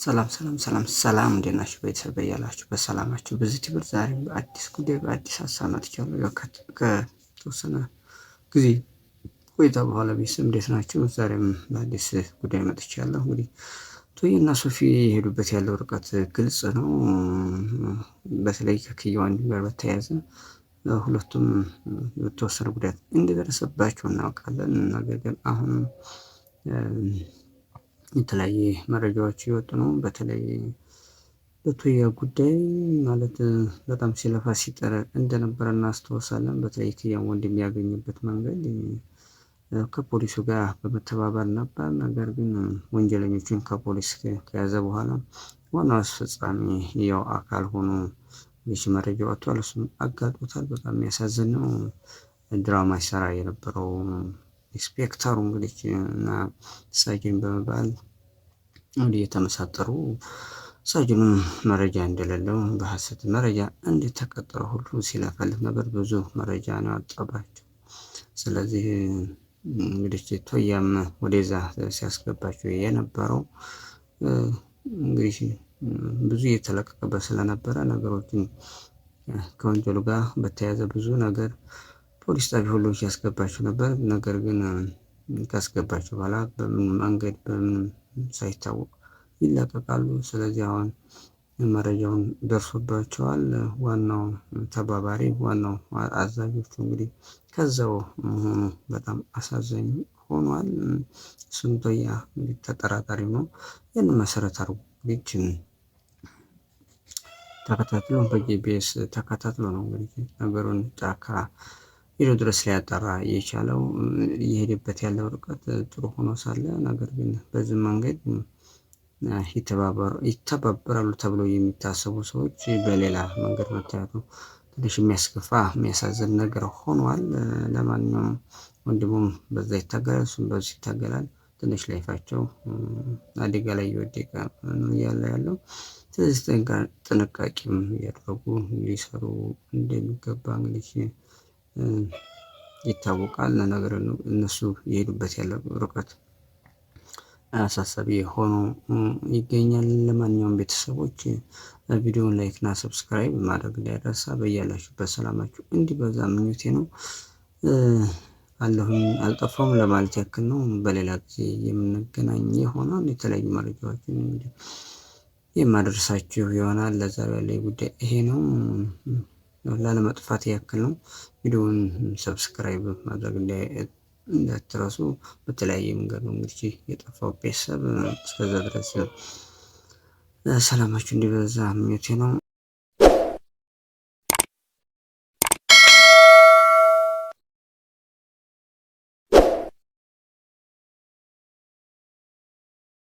ሰላም እንዴት ናችሁ? ቤተሰብ ያላችሁ በሰላማችሁ በዚህ ትብር ዛሬም በአዲስ ጉዳይ በአዲስ ሀሳብ መጥቻለሁ። ያው ከተወሰነ ጊዜ ቆይታ በኋላ ቤተሰብ እንዴት ናችሁ? ዛሬም በአዲስ ጉዳይ መጥቻለሁ። እንግዲህ ቶይና ሶፊ የሄዱበት ያለው ርቀት ግልጽ ነው። በተለይ ከክያዋን ጋር በተያያዘ ሁለቱም የተወሰነ ጉዳት እንደደረሰባቸው እናውቃለን። ነገር ግን አሁን የተለያየ መረጃዎች እየወጡ ነው። በተለይ በቶያ ጉዳይ ማለት በጣም ሲለፋ ሲጥር እንደነበረ እናስታውሳለን። በተለይ ክያን ወንድም ያገኝበት መንገድ ከፖሊሱ ጋር በመተባበር ነበር። ነገር ግን ወንጀለኞችን ከፖሊስ ከያዘ በኋላ ዋናው አስፈጻሚ ያው አካል ሆኖ ይህ መረጃ ወጥቷል። እሱም አጋጦታል። በጣም የሚያሳዝን ነው። ድራማ ይሰራ የነበረው ኢንስፔክተሩ እንግዲህ እና ሳጅን በመባል እንግዲህ የተመሳጠሩ ሳጅኑም መረጃ እንደሌለው በሐሰት መረጃ እንደተቀጠረ ሁሉ ሲለፈልፍ ነበር። ብዙ መረጃ ነው ያወጣባቸው። ስለዚህ እንግዲህ ቶያም ወደዛ ሲያስገባቸው የነበረው እንግዲህ ብዙ እየተለቀቀበት ስለነበረ ነገሮችን ከወንጀሉ ጋር በተያያዘ ብዙ ነገር ፖሊስ ጣቢያ ሁሉ ሲያስገባቸው ነበር። ነገር ግን ካስገባቸው በኋላ በምን መንገድ በምን ሳይታወቅ ይለቀቃሉ። ስለዚህ አሁን መረጃውን ደርሶባቸዋል። ዋናው ተባባሪ ዋናው አዛዦቹ እንግዲህ ከዛው መሆኑ በጣም አሳዛኝ ሆኗል። እሱም ቶያ እንግዲህ ተጠራጣሪ ነው። ያን መሰረት አድርጎ ልጅን ተከታትሎ በጂፒኤስ ተከታትሎ ነው እንግዲህ ነገሩን ጫካ ሄዶ ድረስ ሊያጠራ የቻለው። እየሄደበት ያለው ርቀት ጥሩ ሆኖ ሳለ ነገር ግን በዚህ መንገድ ይተባበራሉ ተብሎ የሚታሰቡ ሰዎች በሌላ መንገድ መታየቱ ትንሽ የሚያስከፋ የሚያሳዝን ነገር ሆኗል። ለማንኛውም ወንድሙም በዛ ይታገላል፣ እሱም በዚህ ይታገላል። ትንሽ ላይፋቸው አደጋ ላይ እየወደቀ ያለው። ስለዚህ ጥንቃቄም እያደረጉ ሊሰሩ እንደሚገባ እንግዲህ ይታወቃል። ነገር ነው እነሱ የሄዱበት ያለው ርቀት አሳሳቢ ሆኖ ይገኛል። ለማንኛውም ቤተሰቦች ቪዲዮውን ላይክ እና ሰብስክራይብ ማድረግ እንዳይረሳ። በያላችሁበት ሰላማችሁ እንዲበዛ ምኞቴ ነው። አለሁኝ አልጠፋም ለማለት ያክል ነው። በሌላ ጊዜ የምንገናኝ ይሆናል። የተለያዩ መረጃዎችን የማደርሳችሁ ይሆናል። ለዛሬው ያለኝ ጉዳይ ይሄ ነው። ላለመጥፋት ያክል ነው። ቪዲዮውን ሰብስክራይብ ማድረግ እንዳትረሱ። በተለያየ መንገድ ነው እንግዲህ የጠፋው ቤተሰብ። እስከዛ ድረስ ሰላማችሁ እንዲበዛ ምኞቴ ነው።